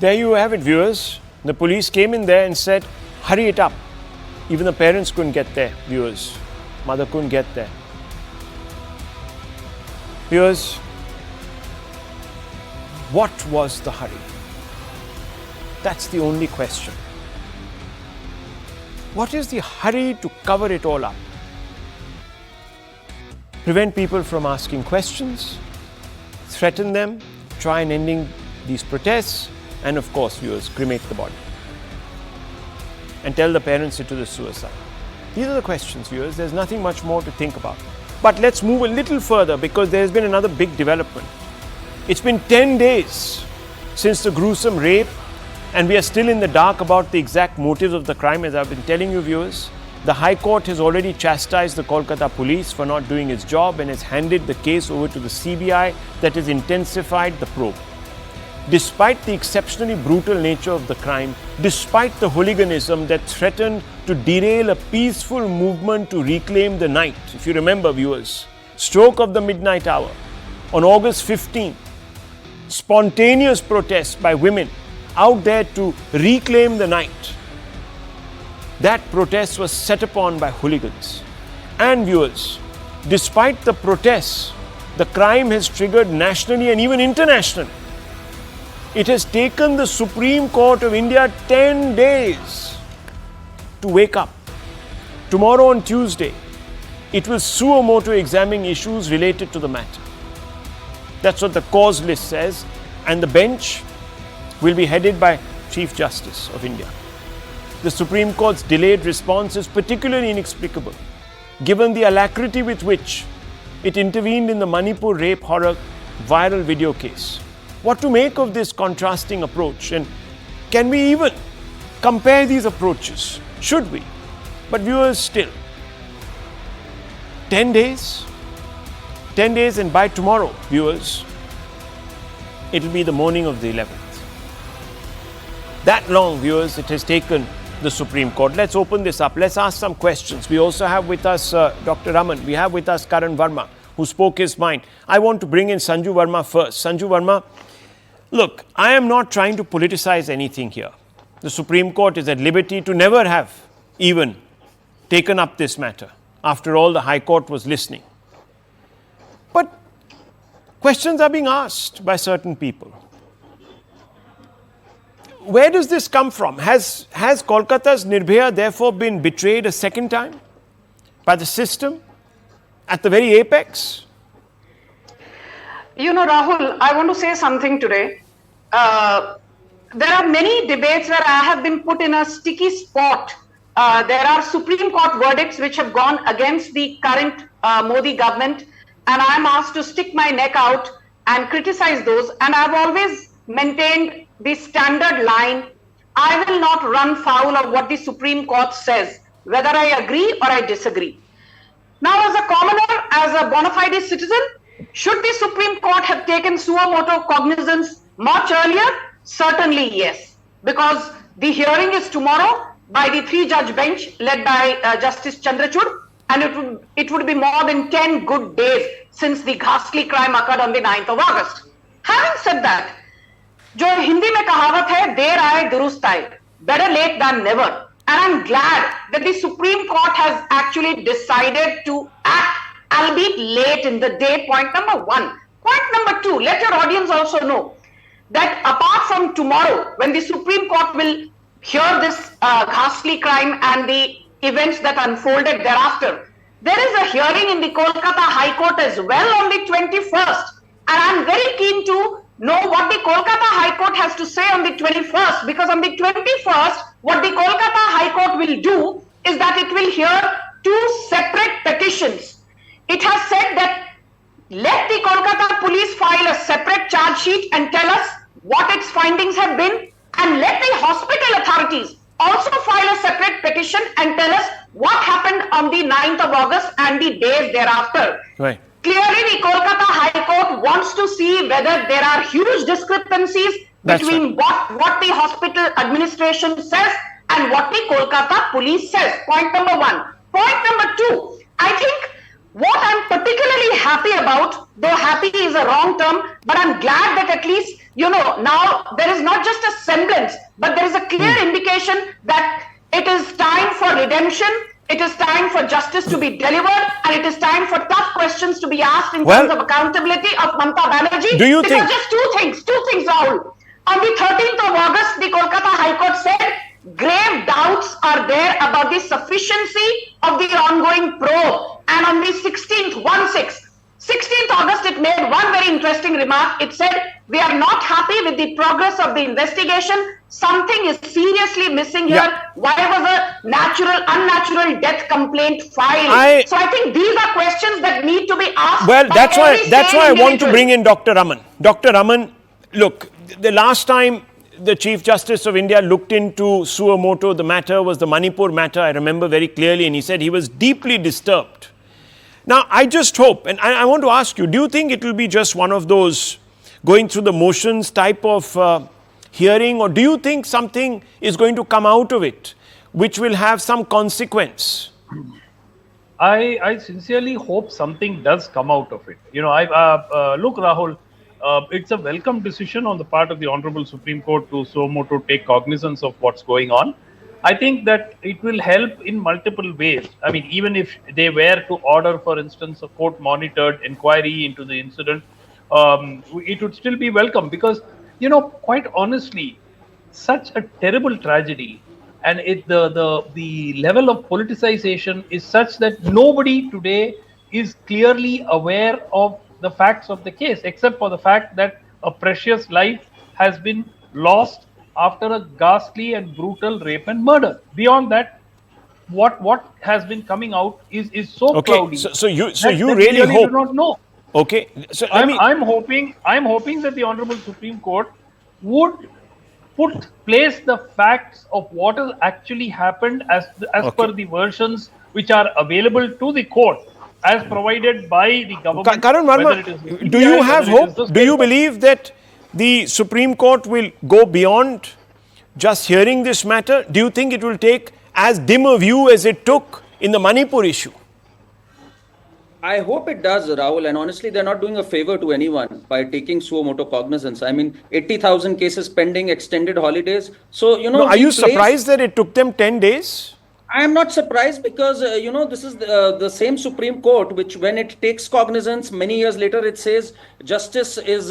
There you have it, viewers. The police came in there and said, hurry it up. Even the parents couldn't get there, viewers. Mother couldn't get there. Viewers, what was the hurry? That's the only question. What is the hurry to cover it all up? Prevent people from asking questions, threaten them, try and ending these protests, and of course, viewers, cremate the body. And tell the parents it was suicide. These are the questions, viewers. There's nothing much more to think about. But let's move a little further because there's been another big development. It's been 10 days since the gruesome rape, and we are still in the dark about the exact motives of the crime, as I've been telling you, viewers. The High Court has already chastised the Kolkata police for not doing its job and has handed the case over to the CBI that has intensified the probe. Despite the exceptionally brutal nature of the crime, despite the hooliganism that threatened to derail a peaceful movement to reclaim the night, if you remember, viewers, stroke of the midnight hour, on August 15th, spontaneous protests by women out there to reclaim the night. That protest was set upon by hooligans. And viewers, despite the protests, the crime has triggered nationally and even internationally. It has taken the Supreme Court of India 10 days to wake up. Tomorrow on Tuesday, it will suo motu examine issues related to the matter. That's what the cause list says, and the bench will be headed by Chief Justice of India. The Supreme Court's delayed response is particularly inexplicable, given the alacrity with which it intervened in the Manipur rape horror viral video case. What to make of this contrasting approach, and can we even compare these approaches? Should we? But viewers, still, 10 days? 10 days, and by tomorrow, viewers, it will be the morning of the 11th. That long, viewers, it has taken the Supreme Court. Let's open this up. Let's ask some questions. We also have with us Dr. Raman. We have with us Karan Verma, who spoke his mind. I want to bring in Sanju Verma first. Sanju Verma, look, I am not trying to politicize anything here. The Supreme Court is at liberty to never have even taken up this matter. After all, the High Court was listening. But questions are being asked by certain people. Where does this come from? Has Kolkata's Nirbhaya therefore been betrayed a second time by the system at the very apex? You know, Rahul, I want to say something today. There are many debates where I have been put in a sticky spot. There are Supreme Court verdicts which have gone against the current Modi government, and I am asked to stick my neck out and criticize those. And I've always maintained the standard line: I will not run foul of what the Supreme Court says, whether I agree or I disagree. Now, as a commoner, as a bona fide citizen, should the Supreme Court have taken suo motu cognizance much earlier? Certainly yes, because the hearing is tomorrow by the 3-judge bench led by Justice Chandrachud, and it would be more than 10 good days since the ghastly crime occurred on the 9th of August. Having said that, जो हिंदी में कहावत है, देर आए दुरुस्त आए, better late than never. And I'm glad that the Supreme Court has actually decided to act, albeit late in the day, point number one. Point number two, let your audience also know that apart from tomorrow, when the Supreme Court will hear this ghastly crime and the events that unfolded thereafter, there is a hearing in the Kolkata High Court as well on the 21st. And I'm very keen to know what the Kolkata High Court has to say on the 21st, because on the 21st, what the Kolkata High Court will do is that it will hear two separate petitions. It has said that let the Kolkata police file a separate charge sheet and tell us what its findings have been, and let the hospital authorities also file a separate petition and tell us what happened on the 9th of August and the days thereafter. Right. Clearly, the Kolkata High Court wants to see whether there are huge discrepancies between what the hospital administration says and what the Kolkata police says. Point number one. Point number two, I think What I'm particularly happy about, though happy is a wrong term, but I'm glad that at least, now there is not just a semblance, but there is a clear indication that it is time for redemption, it is time for justice to be delivered, and it is time for tough questions to be asked in terms of accountability of Mamata Banerjee. Do you think... Just two things, Rahul. On the 13th of August, the Kolkata High Court said grave doubts are there about the sufficiency of the ongoing probe. And on the 16th, 16th August, it made one very interesting remark. It said, we are not happy with the progress of the investigation. Something is seriously missing here. Yeah. Why was a unnatural death complaint filed? So I think these are questions that need to be asked. Well, that's why I want to bring in Dr. Raman. Dr. Raman, look, the last time the Chief Justice of India looked into suo moto, the matter was the Manipur matter, I remember very clearly, and he said he was deeply disturbed. Now, I just hope, and I want to ask you, do you think it will be just one of those going through the motions type of hearing, or do you think something is going to come out of it which will have some consequence? I sincerely hope something does come out of it. Look, Rahul, it's a welcome decision on the part of the Honorable Supreme Court to suo moto take cognizance of what's going on. I think that it will help in multiple ways. I mean, even if they were to order, for instance, a court-monitored inquiry into the incident, it would still be welcome because, quite honestly, such a terrible tragedy, and the level of politicization is such that nobody today is clearly aware of the facts of the case, except for the fact that a precious life has been lost after a ghastly and brutal rape and murder. Beyond that, what has been coming out is so cloudy. So you really hope? Do not know. Okay. So I'm hoping that the Honorable Supreme Court would place the facts of what has actually happened as per the versions which are available to the court, as provided by the government. Karan Verma, do you have hope? Do you believe that the Supreme Court will go beyond just hearing this matter? Do you think it will take as dim a view as it took in the Manipur issue? I hope it does, Rahul, and honestly, they're not doing a favor to anyone by taking suo moto cognizance. I mean, 80,000 cases pending, extended holidays. So, are you surprised that it took them 10 days? I am not surprised because, this is the same Supreme Court, which when it takes cognizance, many years later, it says justice is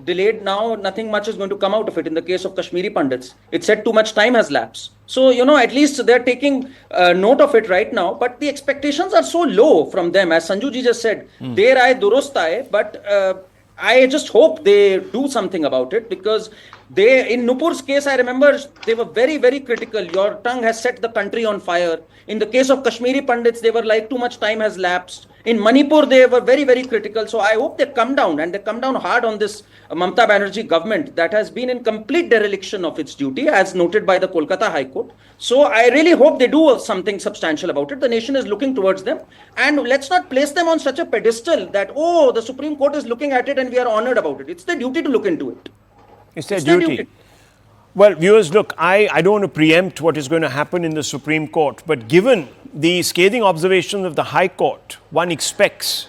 delayed now, nothing much is going to come out of it. In the case of Kashmiri Pandits, it said too much time has lapsed. So, at least they're taking note of it right now, but the expectations are so low from them. As Sanju ji just said, der aaye durust aaye, but I just hope they do something about it because in Nupur's case, I remember they were very, very critical. Your tongue has set the country on fire. In the case of Kashmiri Pandits, they were like, too much time has lapsed. In Manipur, they were very, very critical. So I hope they come down and they come down hard on this Mamata Banerjee government that has been in complete dereliction of its duty, as noted by the Kolkata High Court. So I really hope they do something substantial about it. The nation is looking towards them. And let's not place them on such a pedestal that, the Supreme Court is looking at it and we are honored about it. It's their duty to look into it. It's their duty. Well, viewers, look, I don't want to preempt what is going to happen in the Supreme Court, but given the scathing observations of the High Court, one expects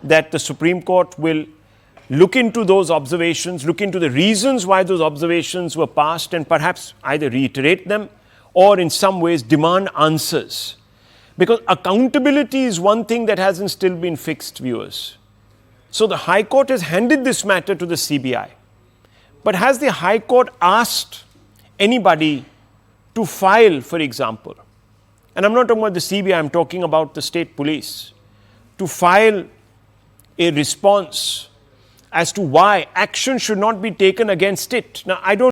that the Supreme Court will look into those observations, look into the reasons why those observations were passed, and perhaps either reiterate them or in some ways demand answers. Because accountability is one thing that hasn't still been fixed, viewers. So the High Court has handed this matter to the CBI. But has the High Court asked anybody to file, for example, and I'm not talking about the CBI, I'm talking about the state police, to file a response as to why action should not be taken against it? Now, I don't